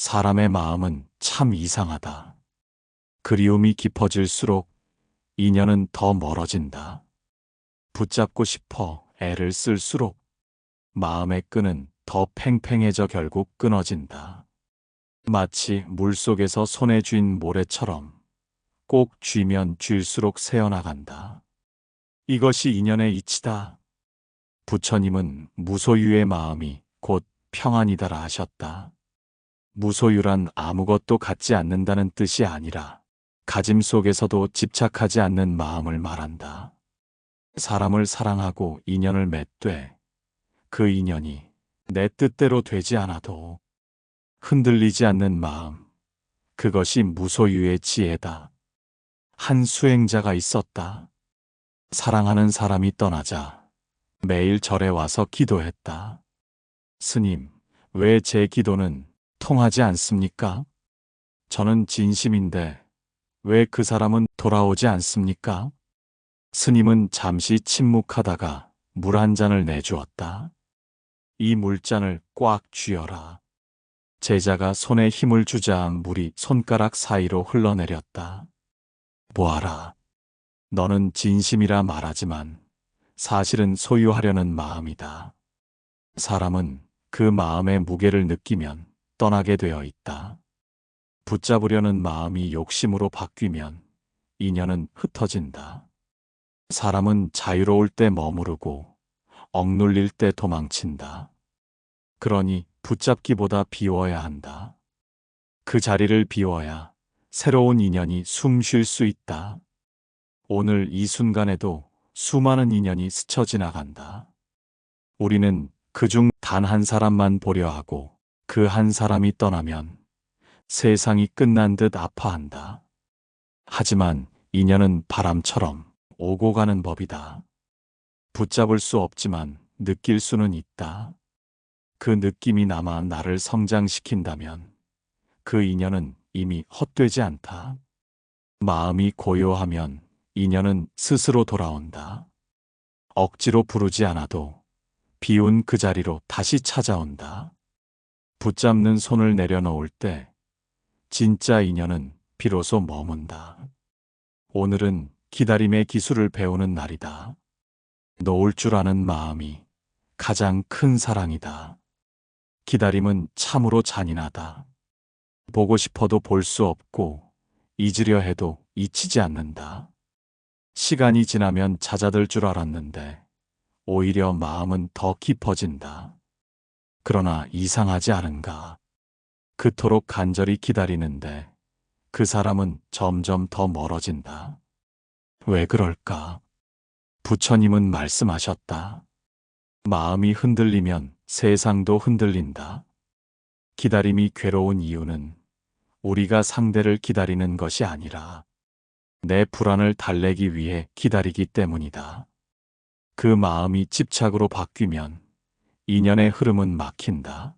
사람의 마음은 참 이상하다. 그리움이 깊어질수록 인연은 더 멀어진다. 붙잡고 싶어 애를 쓸수록 마음의 끈은 더 팽팽해져 결국 끊어진다. 마치 물속에서 손에 쥔 모래처럼 꼭 쥐면 쥘수록 새어나간다. 이것이 인연의 이치다. 부처님은 무소유의 마음이 곧 평안이다라 하셨다. 무소유란 아무것도 갖지 않는다는 뜻이 아니라 가짐 속에서도 집착하지 않는 마음을 말한다. 사람을 사랑하고 인연을 맺되 그 인연이 내 뜻대로 되지 않아도 흔들리지 않는 마음, 그것이 무소유의 지혜다. 한 수행자가 있었다. 사랑하는 사람이 떠나자 매일 절에 와서 기도했다. 스님, 왜 제 기도는 통하지 않습니까? 저는 진심인데 왜 그 사람은 돌아오지 않습니까? 스님은 잠시 침묵하다가 물 한 잔을 내주었다. 이 물잔을 꽉 쥐어라. 제자가 손에 힘을 주자 물이 손가락 사이로 흘러내렸다. 보아라. 너는 진심이라 말하지만 사실은 소유하려는 마음이다. 사람은 그 마음의 무게를 느끼면 떠나게 되어 있다. 붙잡으려는 마음이 욕심으로 바뀌면 인연은 흩어진다. 사람은 자유로울 때 머무르고 억눌릴 때 도망친다. 그러니 붙잡기보다 비워야 한다. 그 자리를 비워야 새로운 인연이 숨 쉴 수 있다. 오늘 이 순간에도 수많은 인연이 스쳐 지나간다. 우리는 그중 단 한 사람만 보려 하고 그 한 사람이 떠나면 세상이 끝난 듯 아파한다. 하지만 인연은 바람처럼 오고 가는 법이다. 붙잡을 수 없지만 느낄 수는 있다. 그 느낌이 남아 나를 성장시킨다면 그 인연은 이미 헛되지 않다. 마음이 고요하면 인연은 스스로 돌아온다. 억지로 부르지 않아도 비운 그 자리로 다시 찾아온다. 붙잡는 손을 내려놓을 때 진짜 인연은 비로소 머문다. 오늘은 기다림의 기술을 배우는 날이다. 놓을 줄 아는 마음이 가장 큰 사랑이다. 기다림은 참으로 잔인하다. 보고 싶어도 볼 수 없고 잊으려 해도 잊히지 않는다. 시간이 지나면 잦아들 줄 알았는데 오히려 마음은 더 깊어진다. 그러나 이상하지 않은가? 그토록 간절히 기다리는데 그 사람은 점점 더 멀어진다. 왜 그럴까? 부처님은 말씀하셨다. 마음이 흔들리면 세상도 흔들린다. 기다림이 괴로운 이유는 우리가 상대를 기다리는 것이 아니라 내 불안을 달래기 위해 기다리기 때문이다. 그 마음이 집착으로 바뀌면 인연의 흐름은 막힌다.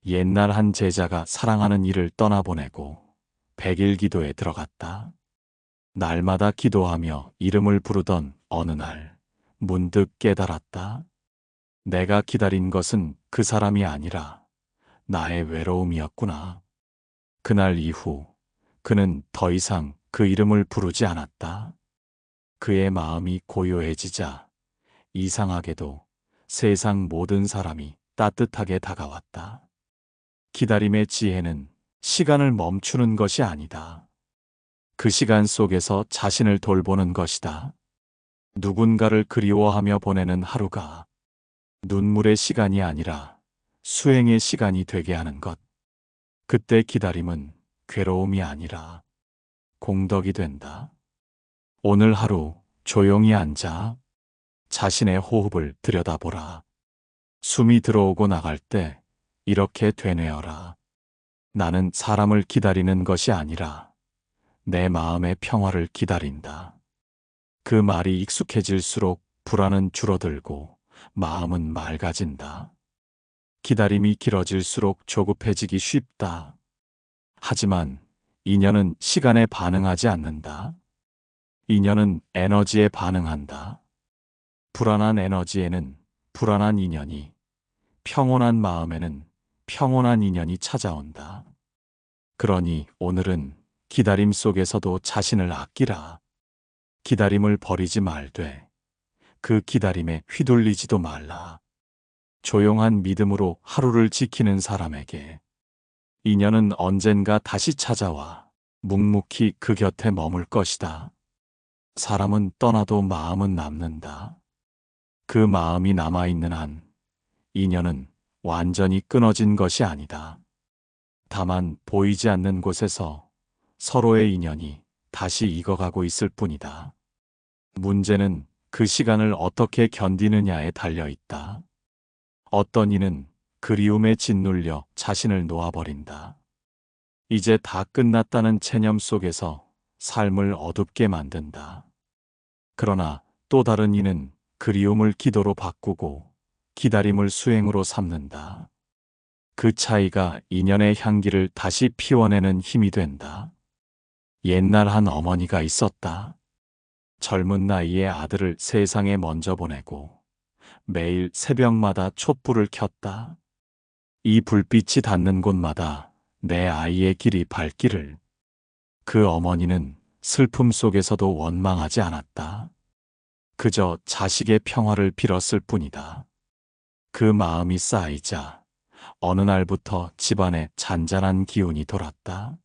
옛날 한 제자가 사랑하는 이를 떠나보내고 100일 기도에 들어갔다. 날마다 기도하며 이름을 부르던 어느 날 문득 깨달았다. 내가 기다린 것은 그 사람이 아니라 나의 외로움이었구나. 그날 이후 그는 더 이상 그 이름을 부르지 않았다. 그의 마음이 고요해지자 이상하게도 세상 모든 사람이 따뜻하게 다가왔다. 기다림의 지혜는 시간을 멈추는 것이 아니다. 그 시간 속에서 자신을 돌보는 것이다. 누군가를 그리워하며 보내는 하루가 눈물의 시간이 아니라 수행의 시간이 되게 하는 것. 그때 기다림은 괴로움이 아니라 공덕이 된다. 오늘 하루 조용히 앉아 자신의 호흡을 들여다보라. 숨이 들어오고 나갈 때 이렇게 되뇌어라. 나는 사람을 기다리는 것이 아니라 내 마음의 평화를 기다린다. 그 말이 익숙해질수록 불안은 줄어들고 마음은 맑아진다. 기다림이 길어질수록 조급해지기 쉽다. 하지만 인연은 시간에 반응하지 않는다. 인연은 에너지에 반응한다. 불안한 에너지에는 불안한 인연이, 평온한 마음에는 평온한 인연이 찾아온다. 그러니 오늘은 기다림 속에서도 자신을 아끼라. 기다림을 버리지 말되 그 기다림에 휘둘리지도 말라. 조용한 믿음으로 하루를 지키는 사람에게 인연은 언젠가 다시 찾아와 묵묵히 그 곁에 머물 것이다. 사람은 떠나도 마음은 남는다. 그 마음이 남아있는 한 인연은 완전히 끊어진 것이 아니다. 다만 보이지 않는 곳에서 서로의 인연이 다시 익어가고 있을 뿐이다. 문제는 그 시간을 어떻게 견디느냐에 달려 있다. 어떤 이는 그리움에 짓눌려 자신을 놓아버린다. 이제 다 끝났다는 체념 속에서 삶을 어둡게 만든다. 그러나 또 다른 이는 그리움을 기도로 바꾸고 기다림을 수행으로 삼는다. 그 차이가 인연의 향기를 다시 피워내는 힘이 된다. 옛날 한 어머니가 있었다. 젊은 나이에 아들을 세상에 먼저 보내고 매일 새벽마다 촛불을 켰다. 이 불빛이 닿는 곳마다 내 아이의 길이 밝기를. 그 어머니는 슬픔 속에서도 원망하지 않았다. 그저 자식의 평화를 빌었을 뿐이다. 그 마음이 쌓이자 어느 날부터 집안에 잔잔한 기운이 돌았다.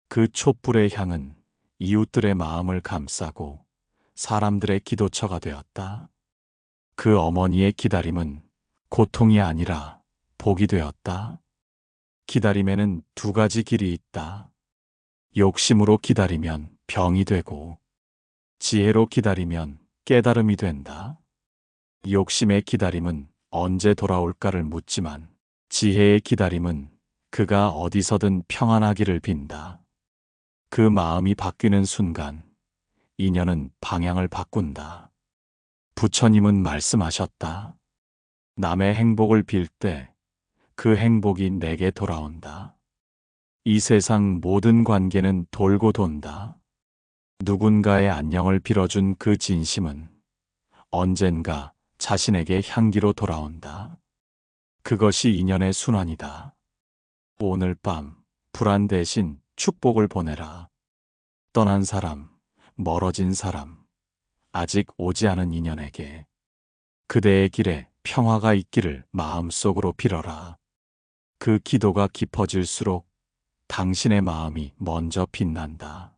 그 촛불의 향은 이웃들의 마음을 감싸고 사람들의 기도처가 되었다. 그 어머니의 기다림은 고통이 아니라 복이 되었다. 기다림에는 두 가지 길이 있다. 욕심으로 기다리면 병이 되고 지혜로 기다리면 깨달음이 된다. 욕심의 기다림은 언제 돌아올까를 묻지만 지혜의 기다림은 그가 어디서든 평안하기를 빈다. 그 마음이 바뀌는 순간 인연은 방향을 바꾼다. 부처님은 말씀하셨다. 남의 행복을 빌 때 그 행복이 내게 돌아온다. 이 세상 모든 관계는 돌고 돈다. 누군가의 안녕을 빌어준 그 진심은 언젠가 자신에게 향기로 돌아온다. 그것이 인연의 순환이다. 오늘 밤 불안 대신 축복을 보내라. 떠난 사람, 멀어진 사람, 아직 오지 않은 인연에게 그대의 길에 평화가 있기를 마음속으로 빌어라. 그 기도가 깊어질수록 당신의 마음이 먼저 빛난다.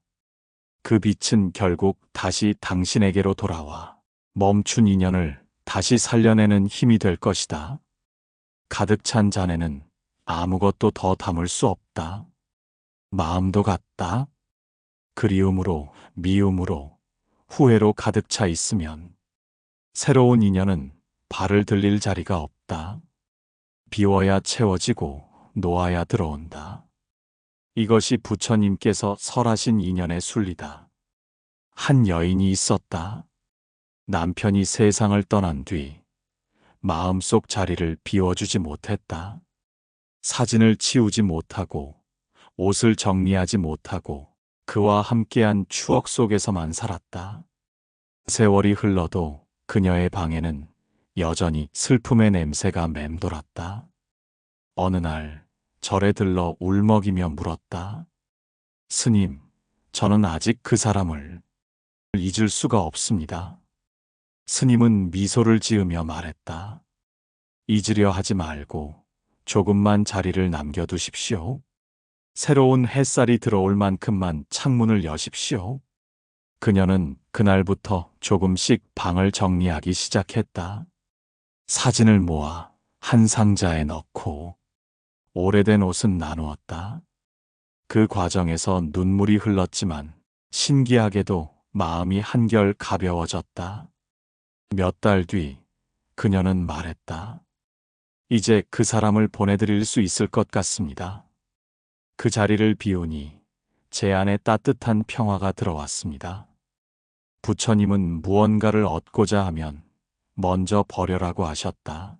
그 빛은 결국 다시 당신에게로 돌아와 멈춘 인연을 다시 살려내는 힘이 될 것이다. 가득 찬 잔에는 아무것도 더 담을 수 없다. 마음도 같다. 그리움으로, 미움으로, 후회로 가득 차 있으면 새로운 인연은 발을 들릴 자리가 없다. 비워야 채워지고 놓아야 들어온다. 이것이 부처님께서 설하신 인연의 순리다. 한 여인이 있었다. 남편이 세상을 떠난 뒤 마음속 자리를 비워주지 못했다. 사진을 치우지 못하고 옷을 정리하지 못하고 그와 함께한 추억 속에서만 살았다. 세월이 흘러도 그녀의 방에는 여전히 슬픔의 냄새가 맴돌았다. 어느 날 절에 들러 울먹이며 물었다. 스님, 저는 아직 그 사람을 잊을 수가 없습니다. 스님은 미소를 지으며 말했다. 잊으려 하지 말고 조금만 자리를 남겨두십시오. 새로운 햇살이 들어올 만큼만 창문을 여십시오. 그녀는 그날부터 조금씩 방을 정리하기 시작했다. 사진을 모아 한 상자에 넣고 오래된 옷은 나누었다. 그 과정에서 눈물이 흘렀지만 신기하게도 마음이 한결 가벼워졌다. 몇 달 뒤 그녀는 말했다. 이제 그 사람을 보내드릴 수 있을 것 같습니다. 그 자리를 비우니 제 안에 따뜻한 평화가 들어왔습니다. 부처님은 무언가를 얻고자 하면 먼저 버려라고 하셨다.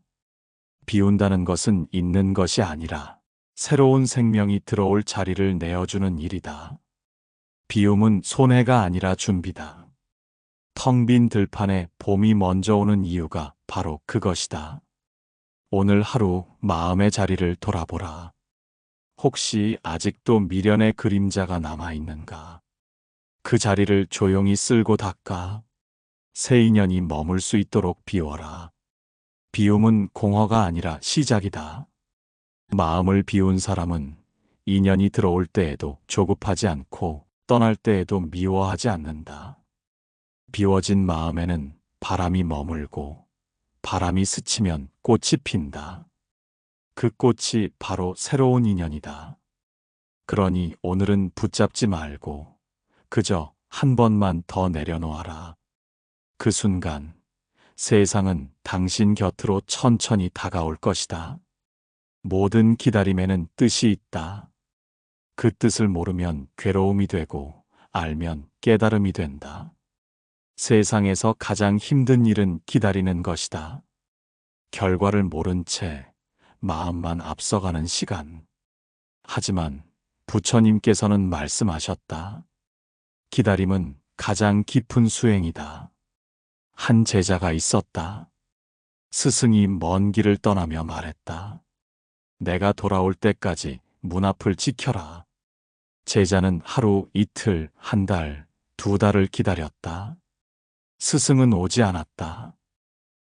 비운다는 것은 있는 것이 아니라 새로운 생명이 들어올 자리를 내어주는 일이다. 비움은 손해가 아니라 준비다. 텅 빈 들판에 봄이 먼저 오는 이유가 바로 그것이다. 오늘 하루 마음의 자리를 돌아보라. 혹시 아직도 미련의 그림자가 남아있는가? 그 자리를 조용히 쓸고 닦아 새 인연이 머물 수 있도록 비워라. 비움은 공허가 아니라 시작이다. 마음을 비운 사람은 인연이 들어올 때에도 조급하지 않고 떠날 때에도 미워하지 않는다. 비워진 마음에는 바람이 머물고 바람이 스치면 꽃이 핀다. 그 꽃이 바로 새로운 인연이다. 그러니 오늘은 붙잡지 말고 그저 한 번만 더 내려놓아라. 그 순간 세상은 당신 곁으로 천천히 다가올 것이다. 모든 기다림에는 뜻이 있다. 그 뜻을 모르면 괴로움이 되고 알면 깨달음이 된다. 세상에서 가장 힘든 일은 기다리는 것이다. 결과를 모른 채 마음만 앞서가는 시간. 하지만 부처님께서는 말씀하셨다. 기다림은 가장 깊은 수행이다. 한 제자가 있었다. 스승이 먼 길을 떠나며 말했다. 내가 돌아올 때까지 문 앞을 지켜라. 제자는 하루, 이틀, 한 달, 두 달을 기다렸다. 스승은 오지 않았다.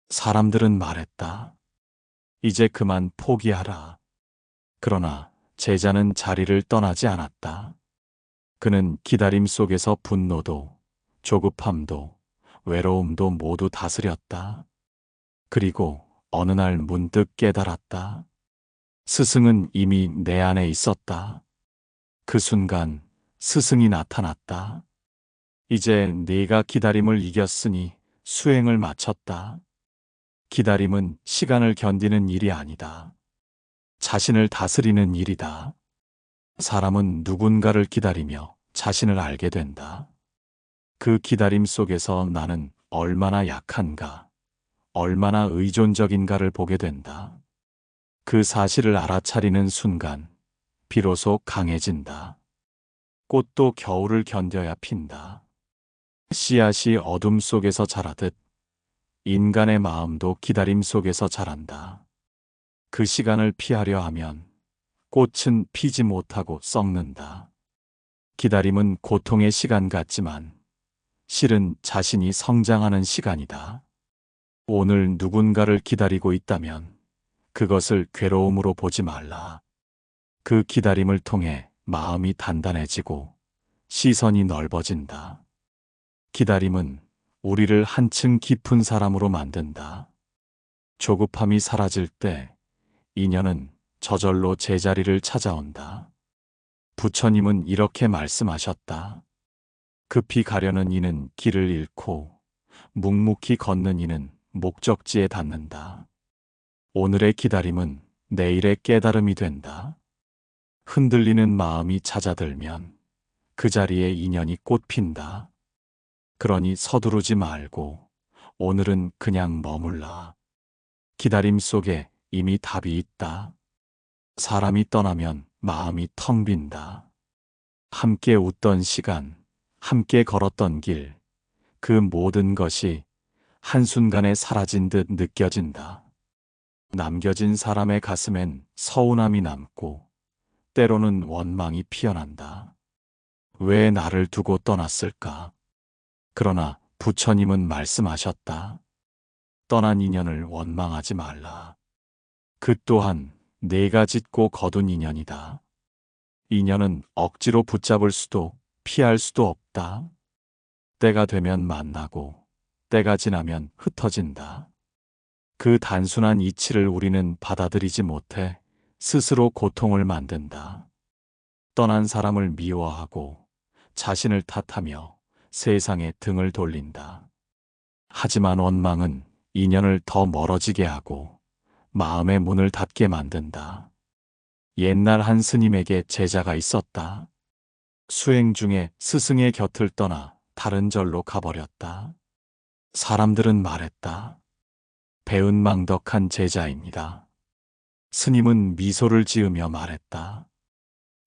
사람들은 말했다. 이제 그만 포기하라. 그러나 제자는 자리를 떠나지 않았다. 그는 기다림 속에서 분노도, 조급함도, 외로움도 모두 다스렸다. 그리고 어느 날 문득 깨달았다. 스승은 이미 내 안에 있었다. 그 순간 스승이 나타났다. 이제 네가 기다림을 이겼으니 수행을 마쳤다. 기다림은 시간을 견디는 일이 아니다. 자신을 다스리는 일이다. 사람은 누군가를 기다리며 자신을 알게 된다. 그 기다림 속에서 나는 얼마나 약한가, 얼마나 의존적인가를 보게 된다. 그 사실을 알아차리는 순간 비로소 강해진다. 꽃도 겨울을 견뎌야 핀다. 씨앗이 어둠 속에서 자라듯 인간의 마음도 기다림 속에서 자란다. 그 시간을 피하려 하면 꽃은 피지 못하고 썩는다. 기다림은 고통의 시간 같지만 실은 자신이 성장하는 시간이다. 오늘 누군가를 기다리고 있다면 그것을 괴로움으로 보지 말라. 그 기다림을 통해 마음이 단단해지고 시선이 넓어진다. 기다림은 우리를 한층 깊은 사람으로 만든다. 조급함이 사라질 때 인연은 저절로 제자리를 찾아온다. 부처님은 이렇게 말씀하셨다. 급히 가려는 이는 길을 잃고 묵묵히 걷는 이는 목적지에 닿는다. 오늘의 기다림은 내일의 깨달음이 된다. 흔들리는 마음이 잦아들면 그 자리에 인연이 꽃핀다. 그러니 서두르지 말고 오늘은 그냥 머물라. 기다림 속에 이미 답이 있다. 사람이 떠나면 마음이 텅 빈다. 함께 웃던 시간, 함께 걸었던 길, 그 모든 것이 한순간에 사라진 듯 느껴진다. 남겨진 사람의 가슴엔 서운함이 남고 때로는 원망이 피어난다. 왜 나를 두고 떠났을까? 그러나 부처님은 말씀하셨다. 떠난 인연을 원망하지 말라. 그 또한 내가 짓고 거둔 인연이다. 인연은 억지로 붙잡을 수도 피할 수도 없다. 때가 되면 만나고 때가 지나면 흩어진다. 그 단순한 이치를 우리는 받아들이지 못해 스스로 고통을 만든다. 떠난 사람을 미워하고 자신을 탓하며 세상에 등을 돌린다. 하지만 원망은 인연을 더 멀어지게 하고 마음의 문을 닫게 만든다. 옛날 한 스님에게 제자가 있었다. 수행 중에 스승의 곁을 떠나 다른 절로 가버렸다. 사람들은 말했다. 배은망덕한 제자입니다. 스님은 미소를 지으며 말했다.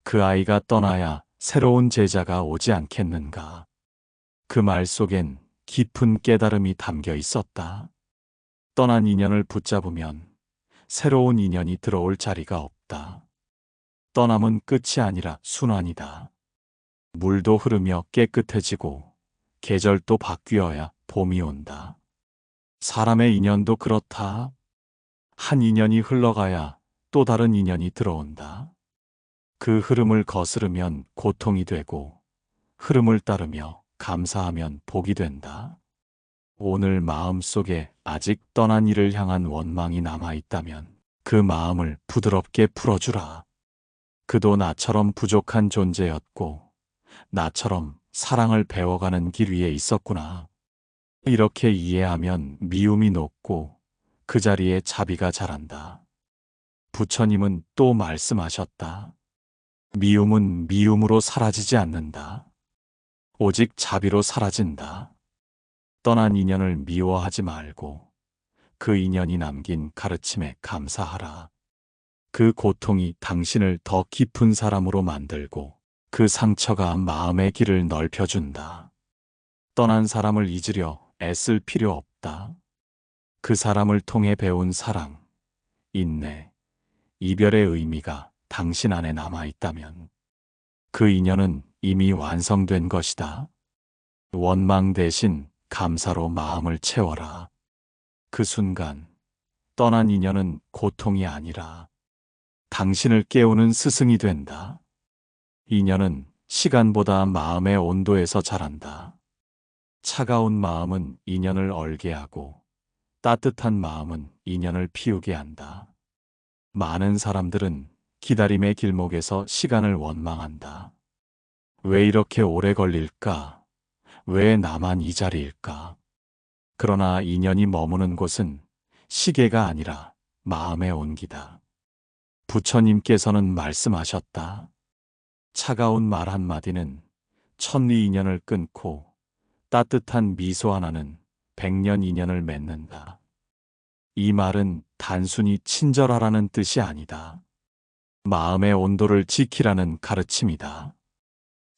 그 아이가 떠나야 새로운 제자가 오지 않겠는가. 그 말 속엔 깊은 깨달음이 담겨 있었다. 떠난 인연을 붙잡으면 새로운 인연이 들어올 자리가 없다. 떠남은 끝이 아니라 순환이다. 물도 흐르며 깨끗해지고 계절도 바뀌어야 봄이 온다. 사람의 인연도 그렇다. 한 인연이 흘러가야 또 다른 인연이 들어온다. 그 흐름을 거스르면 고통이 되고 흐름을 따르며 감사하면 복이 된다. 오늘 마음속에 아직 떠난 이를 향한 원망이 남아있다면 그 마음을 부드럽게 풀어주라. 그도 나처럼 부족한 존재였고 나처럼 사랑을 배워가는 길 위에 있었구나. 이렇게 이해하면 미움이 녹고 그 자리에 자비가 자란다. 부처님은 또 말씀하셨다. 미움은 미움으로 사라지지 않는다. 오직 자비로 사라진다. 떠난 인연을 미워하지 말고 그 인연이 남긴 가르침에 감사하라. 그 고통이 당신을 더 깊은 사람으로 만들고 그 상처가 마음의 길을 넓혀준다. 떠난 사람을 잊으려 애쓸 필요 없다. 그 사람을 통해 배운 사랑, 인내, 이별의 의미가 당신 안에 남아있다면 그 인연은 이미 완성된 것이다. 원망 대신 감사로 마음을 채워라. 그 순간 떠난 인연은 고통이 아니라 당신을 깨우는 스승이 된다. 인연은 시간보다 마음의 온도에서 자란다. 차가운 마음은 인연을 얼게 하고 따뜻한 마음은 인연을 피우게 한다. 많은 사람들은 기다림의 길목에서 시간을 원망한다. 왜 이렇게 오래 걸릴까? 왜 나만 이 자리일까? 그러나 인연이 머무는 곳은 시계가 아니라 마음의 온기다. 부처님께서는 말씀하셨다. 차가운 말 한마디는 천리 인연을 끊고 따뜻한 미소 하나는 백년 인연을 맺는다. 이 말은 단순히 친절하라는 뜻이 아니다. 마음의 온도를 지키라는 가르침이다.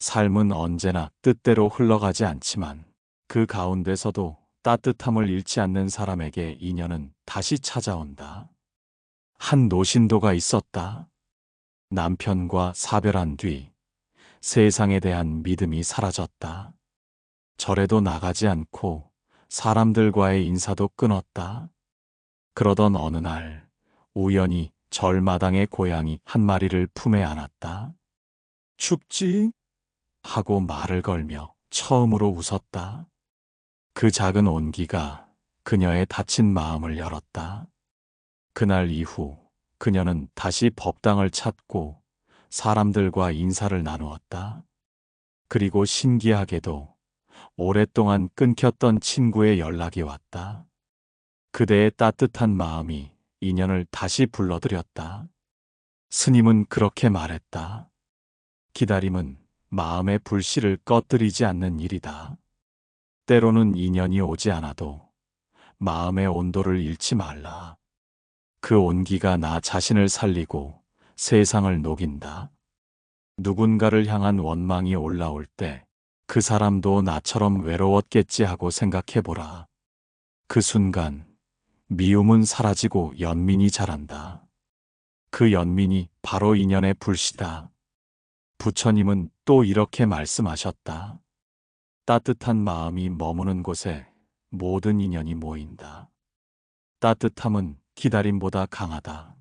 삶은 언제나 뜻대로 흘러가지 않지만 그 가운데서도 따뜻함을 잃지 않는 사람에게 인연은 다시 찾아온다. 한 노신도가 있었다. 남편과 사별한 뒤 세상에 대한 믿음이 사라졌다. 절에도 나가지 않고 사람들과의 인사도 끊었다. 그러던 어느 날 우연히 절마당에 고양이 한 마리를 품에 안았다. 춥지? 하고 말을 걸며 처음으로 웃었다. 그 작은 온기가 그녀의 닫힌 마음을 열었다. 그날 이후 그녀는 다시 법당을 찾고 사람들과 인사를 나누었다. 그리고 신기하게도 오랫동안 끊겼던 친구의 연락이 왔다. 그대의 따뜻한 마음이 인연을 다시 불러들였다. 스님은 그렇게 말했다. 기다림은 마음의 불씨를 꺼뜨리지 않는 일이다. 때로는 인연이 오지 않아도 마음의 온도를 잃지 말라. 그 온기가 나 자신을 살리고 세상을 녹인다. 누군가를 향한 원망이 올라올 때 그 사람도 나처럼 외로웠겠지 하고 생각해보라. 그 순간 미움은 사라지고 연민이 자란다. 그 연민이 바로 인연의 불씨다. 부처님은 또 이렇게 말씀하셨다. 따뜻한 마음이 머무는 곳에 모든 인연이 모인다. 따뜻함은 기다림보다 강하다.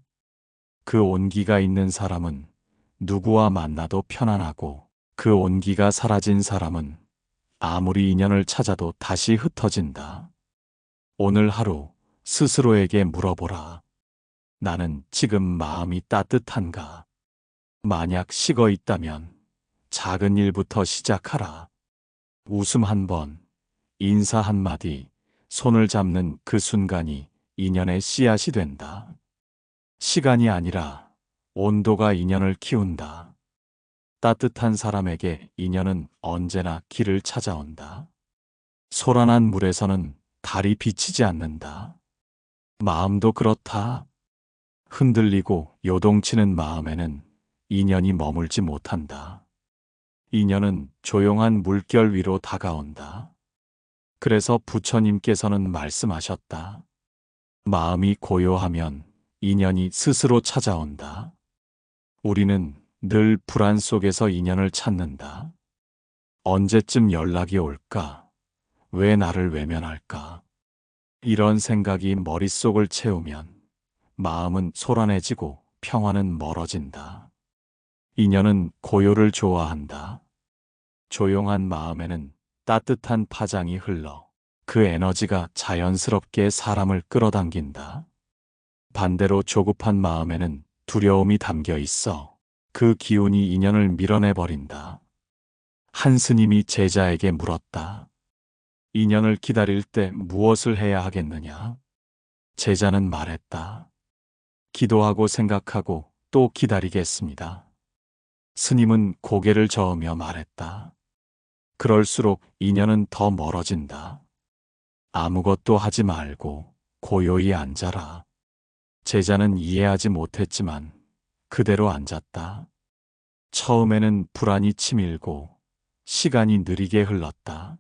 그 온기가 있는 사람은 누구와 만나도 편안하고 그 온기가 사라진 사람은 아무리 인연을 찾아도 다시 흩어진다. 오늘 하루 스스로에게 물어보라. 나는 지금 마음이 따뜻한가? 만약 식어 있다면 작은 일부터 시작하라. 웃음 한 번, 인사 한마디, 손을 잡는 그 순간이 인연의 씨앗이 된다. 시간이 아니라 온도가 인연을 키운다. 따뜻한 사람에게 인연은 언제나 길을 찾아온다. 소란한 물에서는 달이 비치지 않는다. 마음도 그렇다. 흔들리고 요동치는 마음에는 인연이 머물지 못한다. 인연은 조용한 물결 위로 다가온다. 그래서 부처님께서는 말씀하셨다. 마음이 고요하면 인연이 스스로 찾아온다. 우리는 늘 불안 속에서 인연을 찾는다. 언제쯤 연락이 올까? 왜 나를 외면할까? 이런 생각이 머릿속을 채우면 마음은 소란해지고 평화는 멀어진다. 인연은 고요를 좋아한다. 조용한 마음에는 따뜻한 파장이 흘러 그 에너지가 자연스럽게 사람을 끌어당긴다. 반대로 조급한 마음에는 두려움이 담겨 있어 그 기운이 인연을 밀어내버린다. 한 스님이 제자에게 물었다. 인연을 기다릴 때 무엇을 해야 하겠느냐? 제자는 말했다. 기도하고 생각하고 또 기다리겠습니다. 스님은 고개를 저으며 말했다. 그럴수록 인연은 더 멀어진다. 아무것도 하지 말고 고요히 앉아라. 제자는 이해하지 못했지만 그대로 앉았다. 처음에는 불안이 치밀고 시간이 느리게 흘렀다.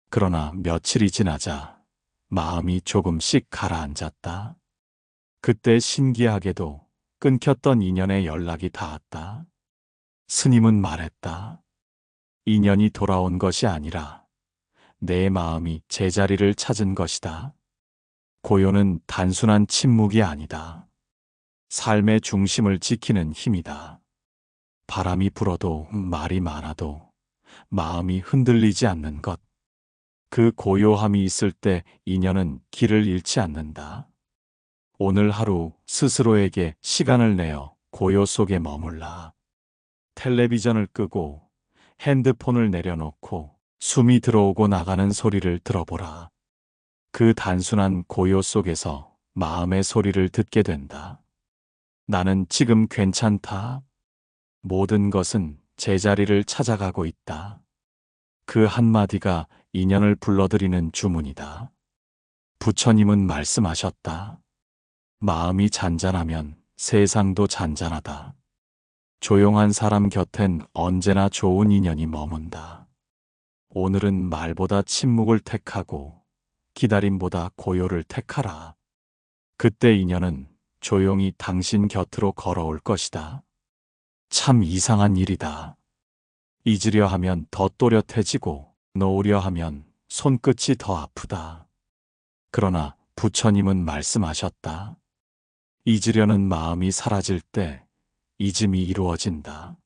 그러나 며칠이 지나자 마음이 조금씩 가라앉았다. 그때 신기하게도 끊겼던 인연의 연락이 닿았다. 스님은 말했다. 인연이 돌아온 것이 아니라 내 마음이 제자리를 찾은 것이다. 고요는 단순한 침묵이 아니다. 삶의 중심을 지키는 힘이다. 바람이 불어도 말이 많아도 마음이 흔들리지 않는 것. 그 고요함이 있을 때 인연은 길을 잃지 않는다. 오늘 하루 스스로에게 시간을 내어 고요 속에 머물라. 텔레비전을 끄고 핸드폰을 내려놓고 숨이 들어오고 나가는 소리를 들어보라. 그 단순한 고요 속에서 마음의 소리를 듣게 된다. 나는 지금 괜찮다. 모든 것은 제자리를 찾아가고 있다. 그 한마디가 인연을 불러들이는 주문이다. 부처님은 말씀하셨다. 마음이 잔잔하면 세상도 잔잔하다. 조용한 사람 곁엔 언제나 좋은 인연이 머문다. 오늘은 말보다 침묵을 택하고 기다림보다 고요를 택하라. 그때 인연은 조용히 당신 곁으로 걸어올 것이다. 참 이상한 일이다. 잊으려 하면 더 또렷해지고 놓으려 하면 손끝이 더 아프다. 그러나 부처님은 말씀하셨다. 잊으려는 마음이 사라질 때 잊음이 이루어진다.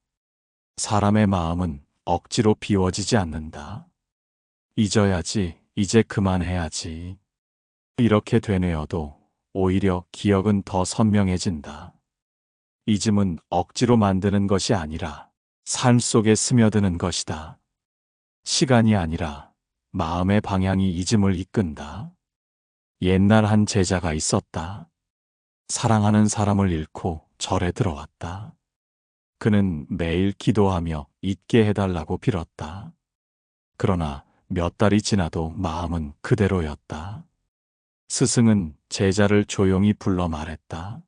사람의 마음은 억지로 비워지지 않는다. 잊어야지, 이제 그만해야지. 이렇게 되뇌어도 오히려 기억은 더 선명해진다. 잊음은 억지로 만드는 것이 아니라 삶 속에 스며드는 것이다. 시간이 아니라 마음의 방향이 잊음을 이끈다. 옛날 한 제자가 있었다. 사랑하는 사람을 잃고 절에 들어왔다. 그는 매일 기도하며 잊게 해달라고 빌었다. 그러나 몇 달이 지나도 마음은 그대로였다. 스승은 제자를 조용히 불러 말했다.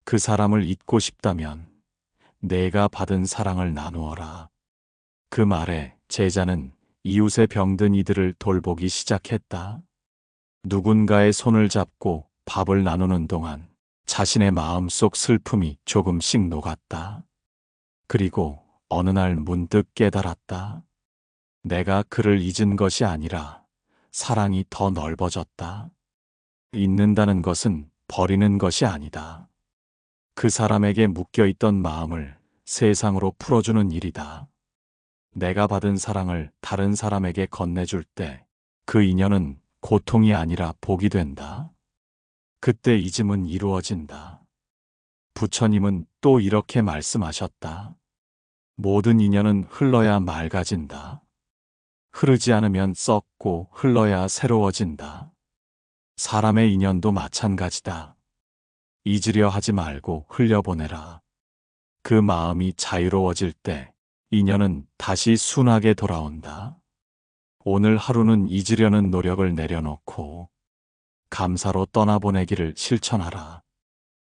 그 사람을 잊고 싶다면 내가 받은 사랑을 나누어라. 그 말에 제자는 이웃에 병든 이들을 돌보기 시작했다. 누군가의 손을 잡고 밥을 나누는 동안 자신의 마음속 슬픔이 조금씩 녹았다. 그리고 어느 날 문득 깨달았다. 내가 그를 잊은 것이 아니라 사랑이 더 넓어졌다. 잊는다는 것은 버리는 것이 아니다. 그 사람에게 묶여있던 마음을 세상으로 풀어주는 일이다. 내가 받은 사랑을 다른 사람에게 건네줄 때 그 인연은 고통이 아니라 복이 된다. 그때 잊음은 이루어진다. 부처님은 또 이렇게 말씀하셨다. 모든 인연은 흘러야 맑아진다. 흐르지 않으면 썩고 흘러야 새로워진다. 사람의 인연도 마찬가지다. 잊으려 하지 말고 흘려보내라. 그 마음이 자유로워질 때 인연은 다시 순하게 돌아온다. 오늘 하루는 잊으려는 노력을 내려놓고 감사로 떠나보내기를 실천하라.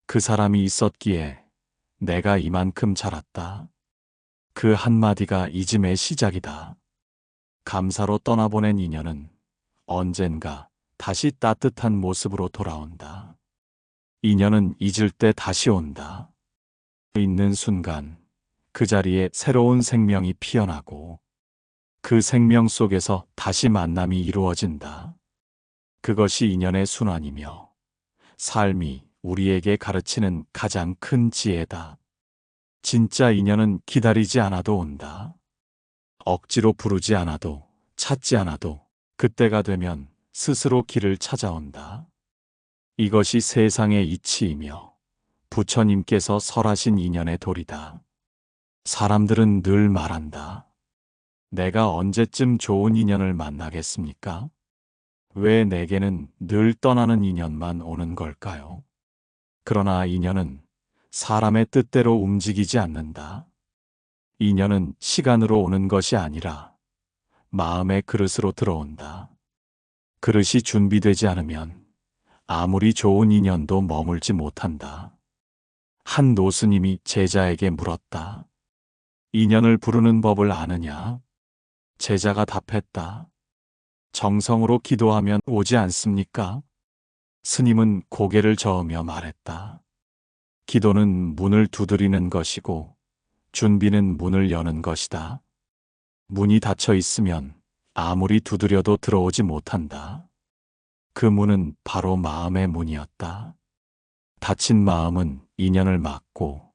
그 사람이 있었기에 내가 이만큼 자랐다. 그 한마디가 잊음의 시작이다. 감사로 떠나보낸 인연은 언젠가 다시 따뜻한 모습으로 돌아온다. 인연은 잊을 때 다시 온다. 있는 순간 그 자리에 새로운 생명이 피어나고 그 생명 속에서 다시 만남이 이루어진다. 그것이 인연의 순환이며 삶이 우리에게 가르치는 가장 큰 지혜다. 진짜 인연은 기다리지 않아도 온다. 억지로 부르지 않아도, 찾지 않아도 그때가 되면 스스로 길을 찾아온다. 이것이 세상의 이치이며 부처님께서 설하신 인연의 도리다. 사람들은 늘 말한다. 내가 언제쯤 좋은 인연을 만나겠습니까? 왜 내게는 늘 떠나는 인연만 오는 걸까요? 그러나 인연은 사람의 뜻대로 움직이지 않는다. 인연은 시간으로 오는 것이 아니라 마음의 그릇으로 들어온다. 그릇이 준비되지 않으면 아무리 좋은 인연도 머물지 못한다. 한 노스님이 제자에게 물었다. 인연을 부르는 법을 아느냐? 제자가 답했다. 정성으로 기도하면 오지 않습니까? 스님은 고개를 저으며 말했다. 기도는 문을 두드리는 것이고 준비는 문을 여는 것이다. 문이 닫혀 있으면 아무리 두드려도 들어오지 못한다. 그 문은 바로 마음의 문이었다. 닫힌 마음은 인연을 막고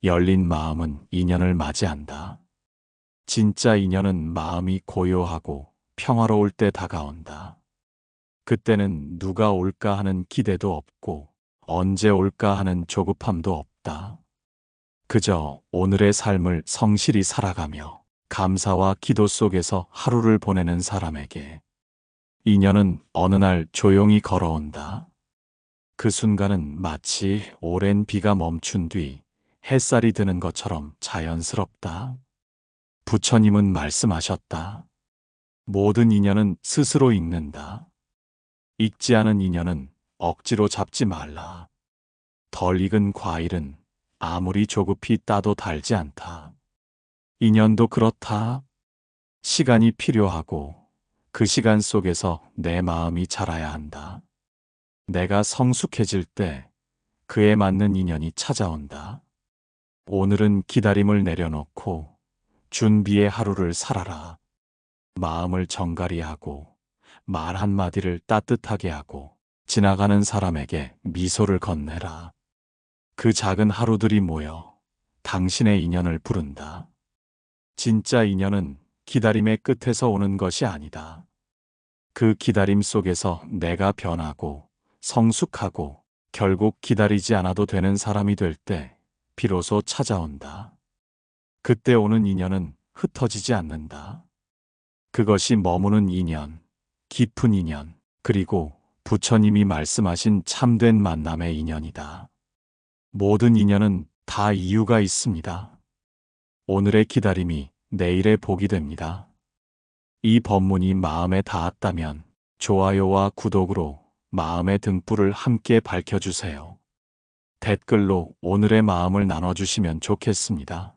열린 마음은 인연을 맞이한다. 진짜 인연은 마음이 고요하고 평화로울 때 다가온다. 그때는 누가 올까 하는 기대도 없고 언제 올까 하는 조급함도 없다. 그저 오늘의 삶을 성실히 살아가며 감사와 기도 속에서 하루를 보내는 사람에게 인연은 어느 날 조용히 걸어온다. 그 순간은 마치 오랜 비가 멈춘 뒤 햇살이 드는 것처럼 자연스럽다. 부처님은 말씀하셨다. 모든 인연은 스스로 익는다. 익지 않은 인연은 억지로 잡지 말라. 덜 익은 과일은 아무리 조급히 따도 달지 않다. 인연도 그렇다. 시간이 필요하고 그 시간 속에서 내 마음이 자라야 한다. 내가 성숙해질 때 그에 맞는 인연이 찾아온다. 오늘은 기다림을 내려놓고 준비의 하루를 살아라. 마음을 정갈히 하고 말 한마디를 따뜻하게 하고 지나가는 사람에게 미소를 건네라. 그 작은 하루들이 모여 당신의 인연을 부른다. 진짜 인연은 기다림의 끝에서 오는 것이 아니다. 그 기다림 속에서 내가 변하고 성숙하고 결국 기다리지 않아도 되는 사람이 될 때 비로소 찾아온다. 그때 오는 인연은 흩어지지 않는다. 그것이 머무는 인연, 깊은 인연, 그리고 부처님이 말씀하신 참된 만남의 인연이다. 모든 인연은 다 이유가 있습니다. 오늘의 기다림이 내일의 복이 됩니다. 이 법문이 마음에 닿았다면 좋아요와 구독으로 마음의 등불을 함께 밝혀주세요. 댓글로 오늘의 마음을 나눠주시면 좋겠습니다.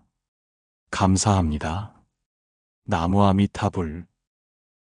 감사합니다. 나무 아미타불.